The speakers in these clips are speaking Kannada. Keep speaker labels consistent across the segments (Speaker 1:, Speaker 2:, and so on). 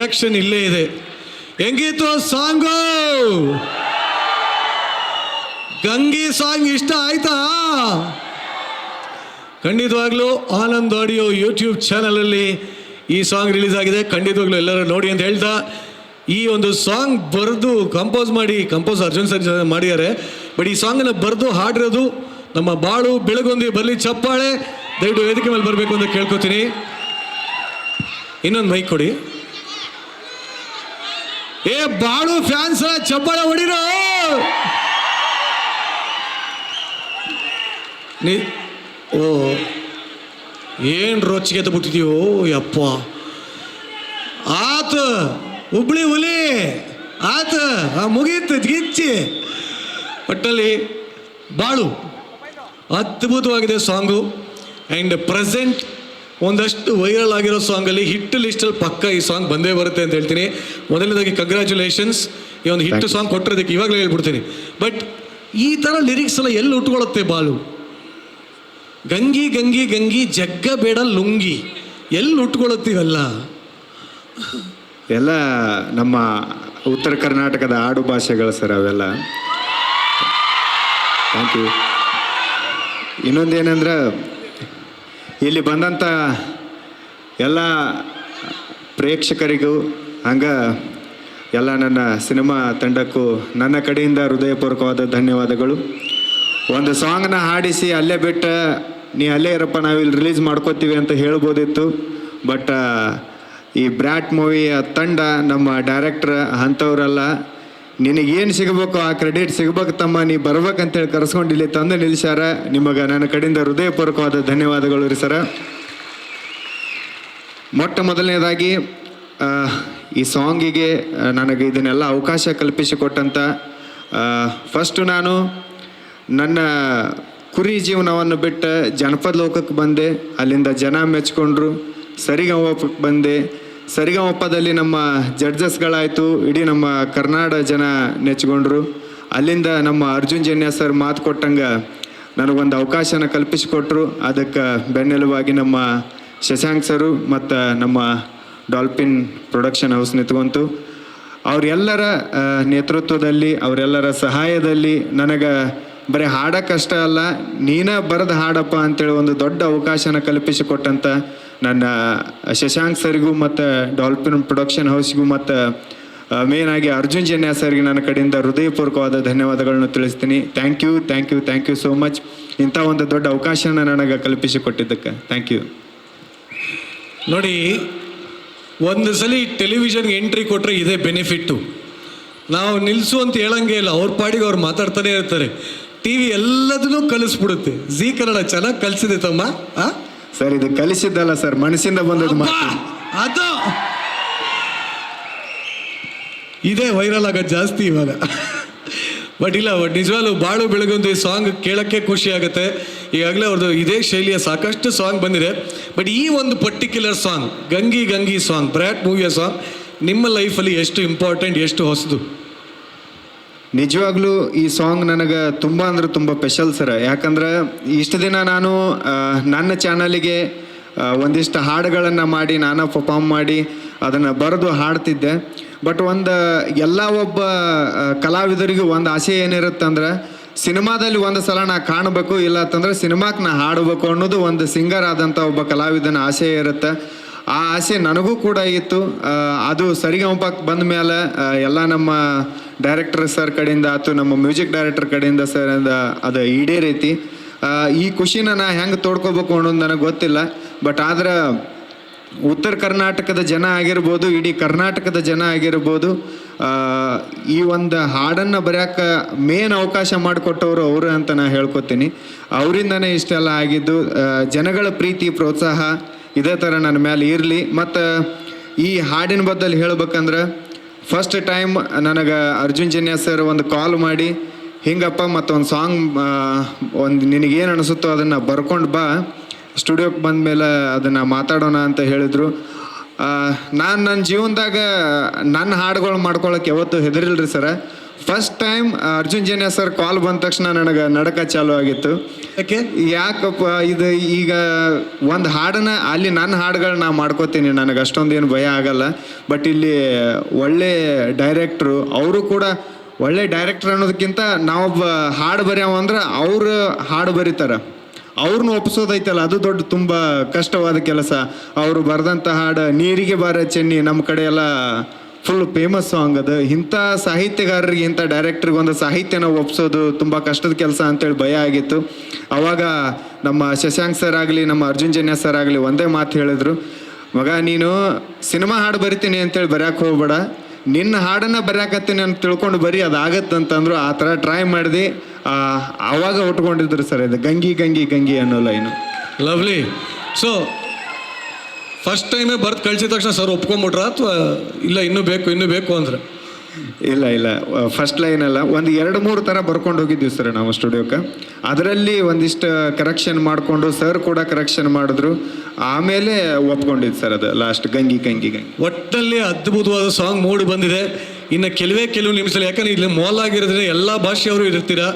Speaker 1: ಆಕ್ಷನ್ ಇಲ್ಲೇ ಇದೆ. ಹೆಂಗಿತ್ತು ಸಾಂಗು? ಗಂಗಿ ಸಾಂಗ್ ಇಷ್ಟ ಆಯ್ತಾ? ಖಂಡಿತವಾಗ್ಲೂ ಆನಂದ್ ಆಡಿಯೋ ಯೂಟ್ಯೂಬ್ ಚಾನಲಲ್ಲಿ ಈ ಸಾಂಗ್ ರಿಲೀಸ್ ಆಗಿದೆ. ಖಂಡಿತವಾಗ್ಲೂ ಎಲ್ಲರೂ ನೋಡಿ ಅಂತ ಹೇಳ್ತಾ, ಈ ಒಂದು ಸಾಂಗ್ ಬರೆದು ಕಂಪೋಸ್ ಅರ್ಜುನ್ ಸರ್ ಮಾಡಿದ್ದಾರೆ. ಬಟ್ ಈ ಸಾಂಗನ್ನು ಬರೆದು ಹಾಡಿರೋದು ನಮ್ಮ ಬಾಳು ಬೆಳಗೊಂದಿ. ಬರಲಿ ಚಪ್ಪಾಳೆ. ದಯವಿಟ್ಟು ವೇದಿಕೆ ಮೇಲೆ ಬರಬೇಕು ಅಂತ ಕೇಳ್ಕೊತೀನಿ. ಇನ್ನೊಂದು ಮೈಕ್ ಕೊಡಿ. ಏ ಬಾಳು ಫ್ಯಾನ್ಸ್ ಚಪ್ಪಾಳೆ ಹೊಡಿರೋ. ಓ ಏನು ರೊಚ್ಚಿಗೆ ಬಿಟ್ಟಿದೀವೋ ಯಪ್ಪ. ಆತ ಹುಬ್ಳಿ ಹುಲಿ ಆತ ಮುಗೀತು ಗಿಚ್ಚಿ. ಒಟ್ಟಲ್ಲಿ ಬಾಳು ಅದ್ಭುತವಾಗಿದೆ ಸಾಂಗು. ಆ್ಯಂಡ್ ಪ್ರೆಸೆಂಟ್ ಒಂದಷ್ಟು ವೈರಲ್ ಆಗಿರೋ ಸಾಂಗಲ್ಲಿ ಹಿಟ್ ಲಿಸ್ಟಲ್ಲಿ ಪಕ್ಕ ಈ ಸಾಂಗ್ ಬಂದೇ ಬರುತ್ತೆ ಅಂತ ಹೇಳ್ತೀನಿ. ಮೊದಲನೇದಾಗಿ ಕಂಗ್ರ್ಯಾಚುಲೇಷನ್ಸ್, ಈ ಒಂದು ಹಿಟ್ ಸಾಂಗ್ ಕೊಟ್ಟಿರೋದಕ್ಕೆ ಇವಾಗಲೇ ಹೇಳ್ಬಿಡ್ತೀನಿ. ಬಟ್ ಈ ಥರ ಲಿರಿಕ್ಸ್ ಎಲ್ಲ ಎಲ್ಲಿ ಉಟ್ಕೊಳ್ಳುತ್ತೆ ಬಾಳು? ಗಂಗಿ ಗಂಗಿ ಗಂಗಿ ಜಗ್ಗ ಬೇಡ ಲುಂಗಿ ಎಲ್ಲಿ ಉಟ್ಕೊಳ್ಳುತ್ತೀವಲ್ಲ?
Speaker 2: ಎಲ್ಲ ನಮ್ಮ ಉತ್ತರ ಕರ್ನಾಟಕದ ಆಡು ಭಾಷೆಗಳು ಸರ್ ಅವೆಲ್ಲ. Thank you. ಇನ್ನೊಂದೇನೆಂದ್ರೆ, ಇಲ್ಲಿ ಬಂದಂಥ ಎಲ್ಲ ಪ್ರೇಕ್ಷಕರಿಗೂ ಹಂಗೆ ಎಲ್ಲ ನನ್ನ ಸಿನಿಮಾ ತಂಡಕ್ಕೂ ನನ್ನ ಕಡೆಯಿಂದ ಹೃದಯಪೂರ್ವಕವಾದ ಧನ್ಯವಾದಗಳು. ಒಂದು ಸಾಂಗ್ನ ಹಾಡಿಸಿ ಅಲ್ಲೇ ಬಿಟ್ಟು ನೀ ಅಲ್ಲೇ ಇರಪ್ಪ, ನಾವಿಲ್ಲಿ ರಿಲೀಸ್ ಮಾಡ್ಕೋತೀವಿ ಅಂತ ಹೇಳ್ಬೋದಿತ್ತು. ಬಟ್ ಈ ಬ್ರ್ಯಾಟ್ ಮೂವಿಯ ತಂಡ, ನಮ್ಮ ಡೈರೆಕ್ಟ್ರ್ ಅಂಥವ್ರಲ್ಲ. ನಿನಗೇನು ಸಿಗಬೇಕು ಆ ಕ್ರೆಡಿಟ್ ಸಿಗ್ಬೇಕು ತಮ್ಮ, ನೀ ಬರ್ಬೇಕಂತೇಳಿ ಕರೆಸ್ಕೊಂಡು ಇಲ್ಲಿ ತಂದು ನಿಲ್ಲಿಸ್ಯಾರ. ನಿಮಗೆ ನನ್ನ ಕಡೆಯಿಂದ ಹೃದಯಪೂರ್ವಕವಾದ ಧನ್ಯವಾದಗಳು ರೀ ಸರ. ಮೊಟ್ಟ ಮೊದಲನೇದಾಗಿ ಈ ಸಾಂಗಿಗೆ ನನಗೆ ಇದನ್ನೆಲ್ಲ ಅವಕಾಶ ಕಲ್ಪಿಸಿಕೊಟ್ಟಂಥ ಫಸ್ಟು ನಾನು ನನ್ನ ಕುರಿ ಜೀವನವನ್ನು ಬಿಟ್ಟು ಜನಪದ ಲೋಕಕ್ಕೆ ಬಂದೆ. ಅಲ್ಲಿಂದ ಜನ ಮೆಚ್ಕೊಂಡ್ರು. ಸರಿಗಮಪಕ್ಕೆ ಬಂದೆ. ಸರಿಗಮಪದಲ್ಲಿ ನಮ್ಮ ಜಡ್ಜಸ್ಗಳಾಯಿತು, ಇಡೀ ನಮ್ಮ ಕರ್ನಾಟಕ ಜನ ನೆಚ್ಕೊಂಡ್ರು. ಅಲ್ಲಿಂದ ನಮ್ಮ ಅರ್ಜುನ್ ಜನ್ಯ ಸರ್ ಮಾತು ಕೊಟ್ಟಂಗೆ ನನಗೊಂದು ಅವಕಾಶನ ಕಲ್ಪಿಸಿಕೊಟ್ರು. ಅದಕ್ಕೆ ಬೆನ್ನೆಲುವಾಗಿ ನಮ್ಮ ಶಶಾಂಕ್ ಸರು ಮತ್ತು ನಮ್ಮ ಡಾಲ್ಫಿನ್ ಪ್ರೊಡಕ್ಷನ್ ಹೌಸ್ ನಿಂತ್ಕೊಂತು. ಅವರೆಲ್ಲರ ನೇತೃತ್ವದಲ್ಲಿ, ಅವರೆಲ್ಲರ ಸಹಾಯದಲ್ಲಿ ನನಗೆ ಬರೀ ಹಾಡೋಕ್ಕಷ್ಟ ಅಲ್ಲ, ನೀನೇ ಬರೆದು ಹಾಡಪ್ಪ ಅಂತೇಳಿ ಒಂದು ದೊಡ್ಡ ಅವಕಾಶನ ಕಲ್ಪಿಸಿಕೊಟ್ಟಂಥ ನನ್ನ ಶಶಾಂಕ್ ಸರ್ಗೂ ಮತ್ತು ಡಾಲ್ಫಿನ್ ಪ್ರೊಡಕ್ಷನ್ ಹೌಸ್ಗೂ ಮತ್ತು ಮೇನಾಗಿ ಅರ್ಜುನ್ ಜನ್ಯ ಸರ್ಗೆ ನನ್ನ ಕಡೆಯಿಂದ ಹೃದಯಪೂರ್ವಕವಾದ ಧನ್ಯವಾದಗಳನ್ನು ತಿಳಿಸ್ತೀನಿ. Thank you thank you thank you so much. ಇಂಥ ಒಂದು ದೊಡ್ಡ ಅವಕಾಶನ ನನಗೆ ಕಲ್ಪಿಸಿಕೊಟ್ಟಿದ್ದಕ್ಕೆ ಥ್ಯಾಂಕ್ ಯು.
Speaker 1: ನೋಡಿ, ಒಂದು ಸಲ ಟೆಲಿವಿಷನ್ಗೆ ಎಂಟ್ರಿ ಕೊಟ್ಟರೆ ಇದೇ ಬೆನಿಫಿಟ್ಟು. ನಾವು ನಿಲ್ಲಿಸು ಅಂತ ಹೇಳಂಗೆ ಇಲ್ಲ, ಅವ್ರ ಪಾಡಿಗೆ ಅವ್ರು ಮಾತಾಡ್ತಾನೆ ಇರ್ತಾರೆ. ಟಿ ವಿ ಎಲ್ಲದನ್ನೂ ಕಲಿಸ್ಬಿಡುತ್ತೆ. ಜಿ ಕನ್ನಡ ಚೆನ್ನಾಗಿ ಕಲಿಸಿದೆ ತಮ್ಮ.
Speaker 2: ಸರ್ ಇದು ಕಲಿಸಿದ್ದಲ್ಲ ಸರ್, ಮನಸ್ಸಿಂದ ಬಂದದ್ದು ಮಾತು.
Speaker 1: ಅದು ಇದೇ ವೈರಲ್ ಆಗೋದು ಜಾಸ್ತಿ ಇವಾಗ. ಬಟ್ ಇಲ್ಲ, ಬಟ್ ನಿಜವಾಗ್ಲೂ ಬಾಳು ಬೆಳಗೊಂದು ಈ ಸಾಂಗ್ ಕೇಳೋಕ್ಕೆ ಖುಷಿ ಆಗುತ್ತೆ. ಈಗಾಗಲೇ ಅವ್ರದ್ದು ಇದೇ ಶೈಲಿಯ ಸಾಕಷ್ಟು ಸಾಂಗ್ ಬಂದಿದೆ. ಬಟ್ ಈ ಒಂದು ಪರ್ಟಿಕ್ಯುಲರ್ ಸಾಂಗ್, ಗಂಗಿ ಗಂಗಿ ಸಾಂಗ್, ಬ್ರ್ಯಾಟ್ ಮೂವಿಯ ಸಾಂಗ್, ನಿಮ್ಮ ಲೈಫಲ್ಲಿ ಎಷ್ಟು ಇಂಪಾರ್ಟೆಂಟ್, ಎಷ್ಟು ಹೊಸದು?
Speaker 2: ನಿಜವಾಗ್ಲೂ ಈ ಸಾಂಗ್ ನನಗೆ ತುಂಬ ಅಂದ್ರೆ ತುಂಬ ಸ್ಪೆಷಲ್ ಸರ್. ಯಾಕಂದ್ರೆ ಇಷ್ಟು ದಿನ ನಾನು ನನ್ನ ಚಾನಲಿಗೆ ಒಂದಿಷ್ಟು ಹಾಡುಗಳನ್ನು ಮಾಡಿ ನಾನು ಪರ್ಫಾರ್ಮ್ ಮಾಡಿ ಅದನ್ನು ಬರೆದು ಹಾಡ್ತಿದ್ದೆ. ಬಟ್ ಎಲ್ಲ ಒಬ್ಬ ಕಲಾವಿದರಿಗೂ ಒಂದು ಆಸೆ ಏನಿರುತ್ತಂದ್ರೆ, ಸಿನಿಮಾದಲ್ಲಿ ಒಂದು ಸಲ ನಾ ಕಾಣಬೇಕು, ಇಲ್ಲ ಅಂತಂದ್ರೆ ಸಿನಿಮಾಕ್ಕೆ ನಾ ಹಾಡಬೇಕು ಅನ್ನೋದು ಒಂದು ಸಿಂಗರ್ ಆದಂಥ ಒಬ್ಬ ಕಲಾವಿದನ ಆಸೆ ಇರುತ್ತೆ. ಆ ಆಸೆ ನನಗೂ ಕೂಡ ಇತ್ತು. ಅದು ಸರಿಗಮಪಕ್ಕೆ ಬಂದ ಮೇಲೆ ಎಲ್ಲ ನಮ್ಮ ಡೈರೆಕ್ಟರ್ ಸರ್ ಕಡೆಯಿಂದ ಆಯ್ತು, ನಮ್ಮ ಮ್ಯೂಸಿಕ್ ಡೈರೆಕ್ಟರ್ ಕಡೆಯಿಂದ ಸರ್ ಅದು ಈಡೇರೈತಿ. ಈ ಖುಷಿನ ನಾ ಹೆಂಗೆ ತೋಡ್ಕೋಬೇಕು ಅನ್ನೋದು ನನಗೆ ಗೊತ್ತಿಲ್ಲ. ಬಟ್ ಆದ್ರೆ ಉತ್ತರ ಕರ್ನಾಟಕದ ಜನ ಆಗಿರ್ಬೋದು, ಇಡೀ ಕರ್ನಾಟಕದ ಜನ ಆಗಿರ್ಬೋದು, ಈ ಒಂದು ಹಾಡನ್ನು ಬರೆಯೋಕೆ ಮೇನ್ ಅವಕಾಶ ಮಾಡಿಕೊಟ್ಟವರು ಅವರು ಅಂತ ನಾನು ಹೇಳ್ಕೊತೀನಿ. ಅವರಿಂದನೇ ಇಷ್ಟೆಲ್ಲ ಆಗಿದ್ದು. ಜನಗಳ ಪ್ರೀತಿ ಪ್ರೋತ್ಸಾಹ ಇದೇ ಥರ ನನ್ನ ಮೇಲೆ ಇರಲಿ. ಮತ್ತು ಈ ಹಾಡಿನ ಬದ್ದಲ್ಲಿ ಹೇಳ್ಬೇಕಂದ್ರೆ, ಫಸ್ಟ್ ಟೈಮ್ ನನಗೆ ಅರ್ಜುನ್ ಜನ್ಯ ಸರ್ ಒಂದು ಕಾಲ್ ಮಾಡಿ, ಹಿಂಗಪ್ಪ ಮತ್ತೊಂದು ಸಾಂಗ್ ಒಂದು ನಿನಗೇನು ಅನಿಸುತ್ತೋ ಅದನ್ನು ಬರ್ಕೊಂಡು ಬಾ, ಸ್ಟುಡಿಯೋಕ್ಕೆ ಬಂದ ಮೇಲೆ ಅದನ್ನು ಮಾತಾಡೋಣ ಅಂತ ಹೇಳಿದರು. ನಾನು ನನ್ನ ಜೀವನದಾಗ ನನ್ನ ಹಾಡುಗಳು ಮಾಡ್ಕೊಳಕ್ಕೆ ಯಾವತ್ತೂ ಹೆದರಿಲ್ರಿ ಸರ. First time Arjun Janya sir call ಬಂದ ತಕ್ಷಣ ನನಗೆ ನಡಕ ಚಾಲು ಆಗಿತ್ತು.
Speaker 1: ಯಾಕೆ?
Speaker 2: ಯಾಕಪ್ಪ ಇದು ಈಗ ಒಂದು ಹಾಡನ್ನ ಅಲ್ಲಿ ನನ್ನ ಹಾಡುಗಳನ್ನ ನಾ ಮಾಡ್ಕೋತೀನಿ, ನನಗೆ ಅಷ್ಟೊಂದೇನು ಭಯ ಆಗಲ್ಲ. ಬಟ್ ಇಲ್ಲಿ ಒಳ್ಳೆ ಡೈರೆಕ್ಟ್ರು, ಅವರು ಕೂಡ ಒಳ್ಳೆ ಡೈರೆಕ್ಟ್ರ್ ಅನ್ನೋದಕ್ಕಿಂತ ನಾವೊಬ್ಬ ಹಾಡು ಬರೆಯವ ಅಂದ್ರೆ ಅವ್ರು ಹಾಡು ಬರೀತಾರೆ, ಅವ್ರನ್ನ ಒಪ್ಸೋದೈತಲ್ಲ ಅದು ದೊಡ್ಡ ತುಂಬ ಕಷ್ಟವಾದ ಕೆಲಸ. ಅವರು ಬರೆದಂಥ ಹಾಡು ನೀರಿಗೆ ಬಾರ ಚೆನ್ನಿ ನಮ್ಮ ಕಡೆ ಎಲ್ಲ ಫುಲ್ ಫೇಮಸ್ ಸಾಂಗ್ ಅದು. ಇಂಥ ಸಾಹಿತ್ಯಗಾರರಿಗೆ, ಇಂಥ ಡೈರೆಕ್ಟ್ರಿಗೆ ಒಂದು ಸಾಹಿತ್ಯನ ಒಪ್ಸೋದು ತುಂಬ ಕಷ್ಟದ ಕೆಲಸ ಅಂತೇಳಿ ಭಯ ಆಗಿತ್ತು. ಅವಾಗ ನಮ್ಮ ಶಶಾಂಕ್ ಸರ್ ಆಗಲಿ, ನಮ್ಮ ಅರ್ಜುನ್ ಜನ್ಯ ಸರ್ ಆಗಲಿ ಒಂದೇ ಮಾತು ಹೇಳಿದ್ರು, ಮಗ ನೀನು ಸಿನಿಮಾ ಹಾಡು ಬರಿತೀನಿ ಅಂತೇಳಿ ಬರೆಯಕ್ಕೆ ಹೋಗ್ಬೇಡ, ನಿನ್ನ ಹಾಡನ್ನು ಬರೆಯಕತ್ತೀನಿ ಅಂತ ತಿಳ್ಕೊಂಡು ಬರೀ ಅದಾಗತ್ತಂತಂದ್ರು. ಆ ಥರ ಟ್ರೈ ಮಾಡಿದೆ, ಆವಾಗ ಉಟ್ಕೊಂಡಿದ್ರು ಸರ್ ಇದು ಗಂಗಿ ಗಂಗಿ ಗಂಗಿ ಅನ್ನೋ ಲೈನು.
Speaker 1: ಲವ್ಲಿ. ಸೊ ಫಸ್ಟ್ ಟೈಮೇ ಬರ್ದು ಕಳ್ಸಿದ ತಕ್ಷಣ ಸರ್ ಒಪ್ಕೊಂಬಿಟ್ರ ಅಥವಾ ಇಲ್ಲ ಇನ್ನೂ ಬೇಕು ಅಂದ್ರೆ?
Speaker 2: ಇಲ್ಲ ಫಸ್ಟ್ ಲೈನ್ ಅಲ್ಲ, ಒಂದು 2-3 ಥರ ಬರ್ಕೊಂಡು ಹೋಗಿದ್ದೀವಿ ಸರ್ ನಾವು ಸ್ಟುಡಿಯೋಕ್ಕೆ. ಅದರಲ್ಲಿ ಒಂದಿಷ್ಟು ಕರೆಕ್ಷನ್ ಮಾಡಿಕೊಂಡು ಸರ್ ಕೂಡ ಕರೆಕ್ಷನ್ ಮಾಡಿದ್ರು, ಆಮೇಲೆ ಒಪ್ಕೊಂಡಿದ್ದು ಸರ್ ಅದು ಲಾಸ್ಟ್ ಗಂಗಿ ಗಂಗಿ ಗಂಗಿ.
Speaker 1: ಒಟ್ಟಲ್ಲಿ ಅದ್ಭುತವಾದ ಸಾಂಗ್ ಮೂಡಿ ಬಂದಿದೆ. ಇನ್ನು ಕೆಲವು ನಿಮಿಷದಲ್ಲಿ, ಯಾಕಂದ್ರೆ ಇಲ್ಲಿ ಮಾಲ್ ಆಗಿರೋದ್ರೆ ಎಲ್ಲ ಭಾಷೆಯವರು ಇರ್ತೀರಾ,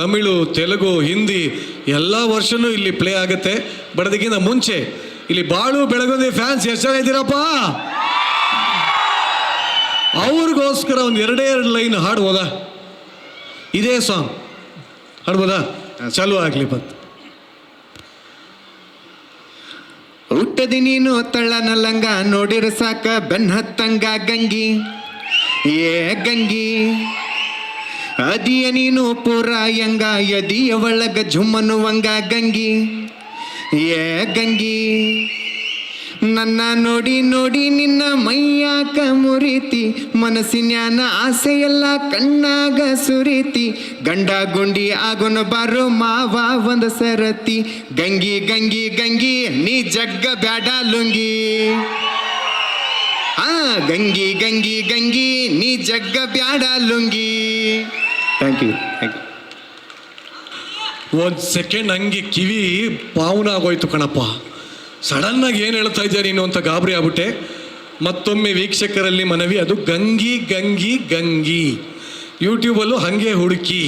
Speaker 1: ತಮಿಳು, ತೆಲುಗು, ಹಿಂದಿ ಎಲ್ಲ ವರ್ಷನೂ ಇಲ್ಲಿ ಪ್ಲೇ ಆಗುತ್ತೆ. ಬಟ್ ಅದಕ್ಕಿಂತ ಮುಂಚೆ ಇಲ್ಲಿ ಬಾಳು ಬೆಳಗೊಂದಿ ಫ್ಯಾನ್ಸ್ ಎಷ್ಟು ಜನ ಇದ್ದೀರಪ್ಪ? ಅವ್ರಿಗೋಸ್ಕರ ಒಂದು 2 ಲೈನ್ ಹಾಡ್ಬೋದಾ? ಇದೇ ಸಾಂಗ್ ಹಾಡ್ಬೋದಾ? ಚಾಲು ಆಗ್ಲಿ ಬಂತು.
Speaker 2: ಹುಟ್ಟದಿ ನೀನು ತಳ್ಳನ ಲಂಗ ನೋಡಿರ ಸಾಕ ಬೆನ್ ಹತ್ತಂಗ ಗಂಗಿ ಏ ಗಂಗಿ, ಅದಿಯ ನೀನು ಪೂರ ಯಂಗ ಯದಿಯ ಒಳಗ ಝುಮ್ಮನುವಂಗ ಗಂಗಿ ಏ ಗಂಗಿ, ನನ್ನ ನೋಡಿ ನೋಡಿ ನಿನ್ನ ಮೈಯಾಕ ಮುರಿತಿ, ಮನಸ್ಸಿನ್ಯಾನ ಆಸೆಯೆಲ್ಲ ಕಣ್ಣಾಗ ಸುರಿತಿ, ಗಂಡ ಗುಂಡಿ ಆಗೋನ ಬಾರೋ ಮಾವ ಒಂದು ಸರತಿ, ಗಂಗಿ ಗಂಗಿ ಗಂಗಿ ನೀ ಜಗ್ಗ ಬ್ಯಾಡ ಲುಂಗಿ, ಗಂಗಿ ಗಂಗಿ ಗಂಗಿ ನೀ ಜಗ್ಗ ಬ್ಯಾಡ ಲುಂಗಿ. Thank you.
Speaker 1: ಒಂದು ಸೆಕೆಂಡ್ ಹಂಗೆ ಕಿವಿ ಪಾವನ ಆಗೋಯ್ತು ಕಣಪ್ಪ. ಸಡನ್ನಾಗಿ ಏನು ಹೇಳ್ತಾ ಇದ್ಯಾ ನೀನು ಅಂತ ಗಾಬರಿ ಆಗ್ಬಿಟ್ಟೆ. ಮತ್ತೊಮ್ಮೆ ವೀಕ್ಷಕರಲ್ಲಿ ಮನವಿ, ಅದು ಗಂಗಿ ಗಂಗಿ ಗಂಗಿ, ಯೂಟ್ಯೂಬಲ್ಲೂ ಹಾಗೆ ಹುಡುಕಿ.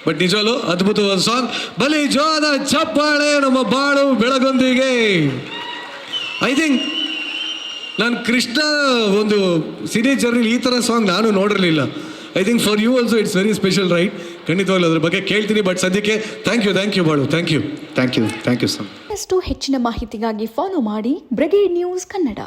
Speaker 1: ಬಟ್ ನಿಜವಲ್ಲೂ ಅದ್ಭುತವಾದ ಸಾಂಗ್. ಬಲಿ ಜೋದ ಚಪ್ಪಾಳೆ ನಮ್ಮ ಬಾಳು ಬೆಳಗೊಂದಿಗೆ. ಐ ಥಿಂಕ್ ನಾನು ಕೃಷ್ಣ ಒಂದು ಸಿರೀಸ್ ಜರ್ನಿಲಿ ಈ ಥರ ಸಾಂಗ್ ನಾನು ನೋಡಿರಲಿಲ್ಲ. I think for you also it's very special, right? ಖಂಡಿತವಾಗ್ಲೂ ಅದ್ರ ಬಗ್ಗೆ ಕೇಳ್ತೀನಿ. ಬಟ್ ಸದ್ಯಕ್ಕೆ ಥ್ಯಾಂಕ್ ಯು ಬಾಳು, ಥ್ಯಾಂಕ್ ಯು
Speaker 2: ಸರ್.
Speaker 3: ಹೆಚ್ಚಿನ ಮಾಹಿತಿಗಾಗಿ ಫಾಲೋ ಮಾಡಿ ಬ್ರಿಗೇಡ್ ನ್ಯೂಸ್ ಕನ್ನಡ.